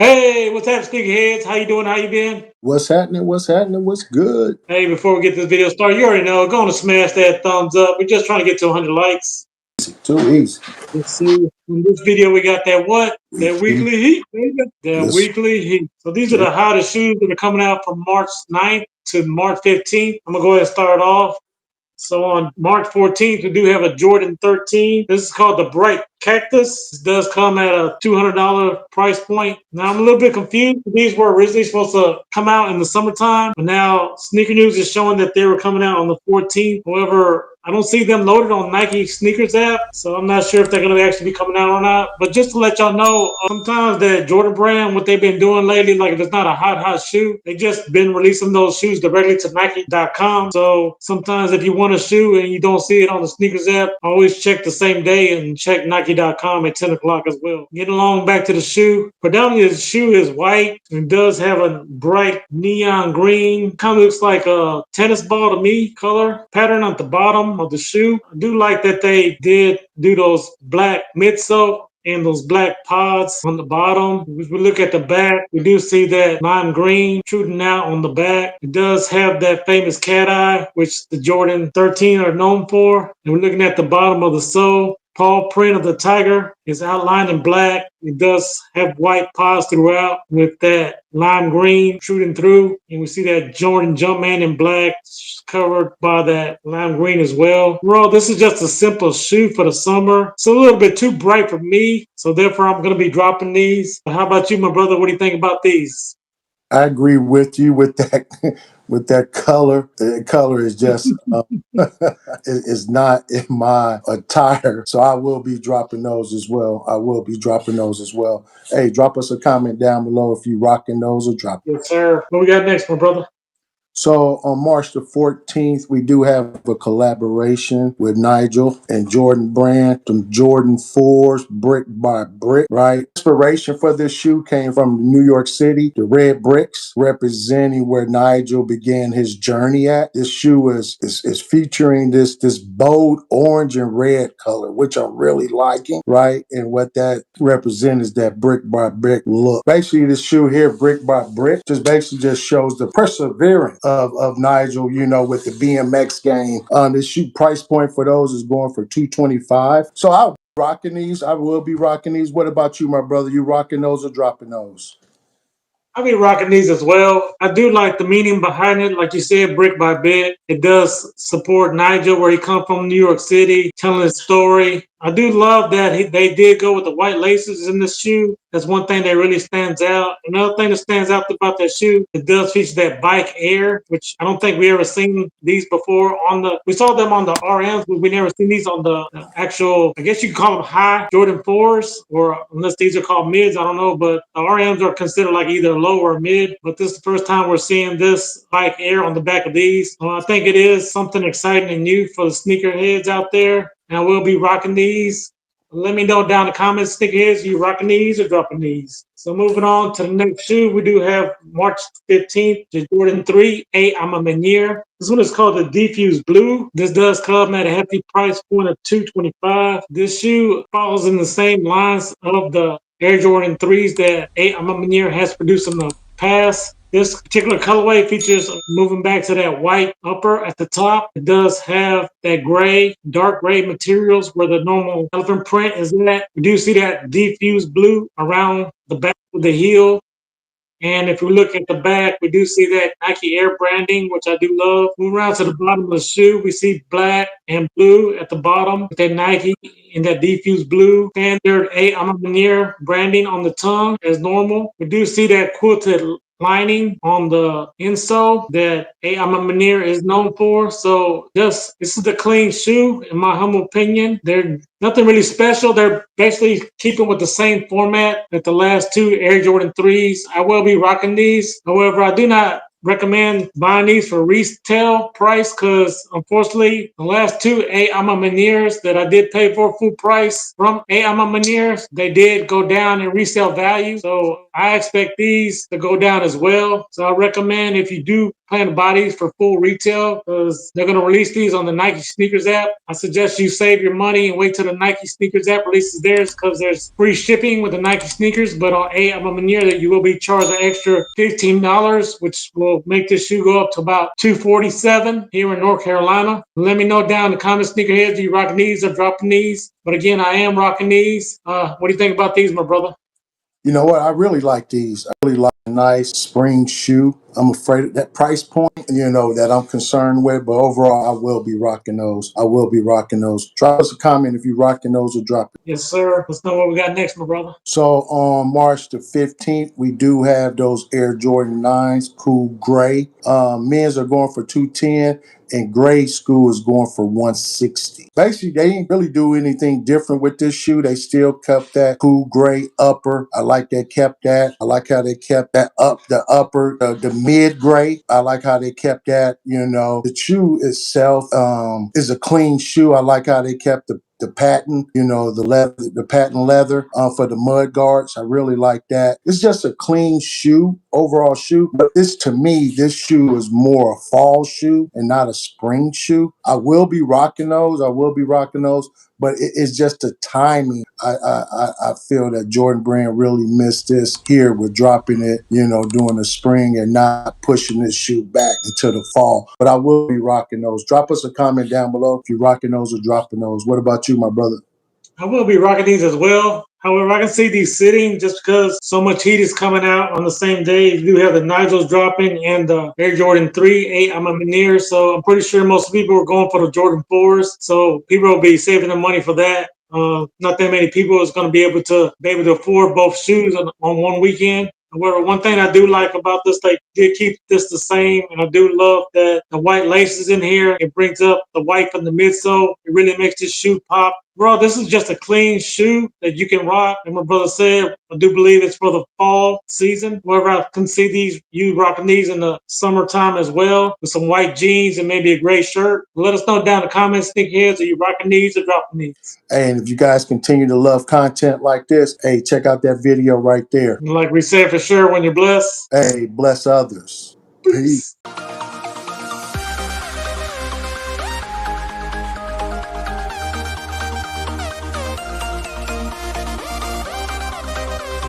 Hey, what's up, sneakerheads? How you doing? How you been? What's happening? What's happening? What's good? Hey, before we get this video started, you already know, go on to smash that thumbs up. We're just trying to get to 100 likes. Too easy. Let's see. In this video, we got that what? That Weekly. weekly heat, baby. That Yes. weekly heat. So these are Sir. the hottest shoes that are coming out from March 9th to March 15th. I'm going to go ahead and start off. So on March 14th, we do have a Jordan 13. This is called the Bright Cactus. This does come at a $200 price point. Now I'm a little bit confused. These were originally supposed to come out in the summertime, but now Sneaker News is showing that they were coming out on the 14th. However, I don't see them loaded on Nike Sneakers app, so I'm not sure if they're going to actually be coming out or not. But just to let y'all know, sometimes that Jordan brand, what they've been doing lately, like if it's not a hot shoe, they just been releasing those shoes directly to Nike.com. So sometimes if you want a shoe and you don't see it on the Sneakers app, always check the same day and check Nike.com at 10 o'clock as well. Getting along back to the shoe. Predominantly the shoe is white and does have a bright neon green. Kind of looks like a tennis ball to me color pattern at the bottom of the shoe. I do like that they did do those black midsole and those black pods on the bottom. If we look at the back, we do see that lime green shooting out on the back. It does have that famous cat eye, which the Jordan 13 are known for. And we're looking at the bottom of the sole. Paw print of the tiger is outlined in black. It does have white pods throughout with that lime green shooting through. And we see that Jordan Jumpman in black covered by that lime green as well. Well, this is just a simple shoe for the summer. It's a little bit too bright for me, so therefore I'm going to be dropping these. But how about you, my brother? What do you think about these? I agree with you with that with that color. The color is just is not in my attire. So I will be dropping those as well. I will be dropping those as well. Hey, drop us a comment down below if you rocking those or drop. Yes, sir. What we got next, my brother? So on March the 14th, we do have a collaboration with Nigel and Jordan Brand, some Jordan 4s, brick by brick, right? Inspiration for this shoe came from New York City, the red bricks, representing where Nigel began his journey at. This shoe is featuring this bold orange and red color, which I'm really liking, right? And what that represents is that brick by brick look. Basically, this shoe here, brick by brick, just shows the perseverance of Nigel, with the BMX game. The shoe price point for those is going for $225. So I'll be rocking these. I will be rocking these. What about you, my brother? You rocking those or dropping those? I'll be rocking these as well. I do like the meaning behind it. Like you said, brick by bit. It does support Nigel, where he come from, New York City, telling his story. I do love that they did go with the white laces in this shoe. That's one thing that really stands out. Another thing that stands out about that shoe, it does feature that Bike Air, which I don't think we ever seen these before we saw them on the RMs, but we never seen these on the actual, I guess you could call them high Jordan 4s, or unless these are called mids, I don't know, but the RMs are considered like either low or mid, but this is the first time we're seeing this Bike Air on the back of these. I think it is something exciting and new for the sneakerheads out there. And I will be rocking these. Let me know down in the comments, sneakerheads, you rocking these or dropping these. So moving on to the next shoe, we do have March 15th, the Jordan 3 A I'm a Manier. This one is called the Diffuse Blue. This does come at a hefty price point of $225. This shoe falls in the same lines of the Air Jordan 3s that A I'm a Manier has produced in the past. This particular colorway features moving back to that white upper at the top. It does have that gray, dark gray materials where the normal elephant print is at. We do see that diffused blue around the back of the heel. And if we look at the back, we do see that Nike Air branding, which I do love. Moving around to the bottom of the shoe, we see black and blue at the bottom with that Nike in that diffused blue. Standard A I'm a Manier branding on the tongue as normal. We do see that quilted lining on the insole that I'm a Manier is known for. So this is the clean shoe, in my humble opinion. They're nothing really special. They're basically keeping with the same format that the last two Air Jordan 3s. I will be rocking these. However, I do not recommend buying these for retail price because unfortunately the last two A Ama Maniers that I did pay for full price from A Ama Maniers, they did go down in resale value. So I expect these to go down as well. So I recommend if you do plan to buy these for full retail because they're going to release these on the Nike Sneakers app. I suggest you save your money and wait till the Nike Sneakers app releases theirs because there's free shipping with the Nike Sneakers, but on A Ama Manier that you will be charged an extra $15, which will make this shoe go up to about $247 here in North Carolina. Let me know down in the comments, sneakerheads, are you rocking these or dropping these? But again, I am rocking these. What do you think about these, my brother? You know what? I really like these. I really like a nice spring shoe. I'm afraid of that price point, that I'm concerned with, but overall, I will be rocking those. I will be rocking those. Drop us a comment if you're rocking those or drop it. Yes, sir. Let's know what we got next, my brother. So on March the 15th, we do have those Air Jordan 9s, cool gray. Men's are going for 210 and grade school is going for 160. Basically, they didn't really do anything different with this shoe. They still kept that cool gray upper. I like they kept that. I like how they kept that the upper, the mid gray. I like how they kept that. The shoe itself is a clean shoe. I like how they kept the patent, the patent leather for the mud guards. I really like that. It's just a clean shoe, overall shoe. But to me, this shoe is more a fall shoe and not a spring shoe. I will be rocking those. But it's just the timing. I feel that Jordan Brand really missed this here with dropping it, during the spring and not pushing this shoe back into the fall. But I will be rocking those. Drop us a comment down below if you're rocking those or dropping those. What about you, my brother? I will be rocking these as well. However, I can see these sitting just because so much heat is coming out on the same day. You do have the Nigels dropping and the Air Jordan 3 A Ama Manier. So I'm pretty sure most people are going for the Jordan 4s. So people will be saving their money for that. Not that many people is going to be able to afford both shoes on one weekend. However, one thing I do like about this, they did keep this the same, and I do love that the white laces in here. It brings up the white from the midsole. It really makes this shoe pop. Bro, this is just a clean shoe that you can rock. And my brother said, I do believe it's for the fall season. However, I can see you rocking these in the summertime as well with some white jeans and maybe a gray shirt. Let us know down in the comments, sneakerheads, are you rocking these or dropping these? And if you guys continue to love content like this, hey, check out that video right there. And like we said, for sure, when you're blessed, hey, bless others. Peace.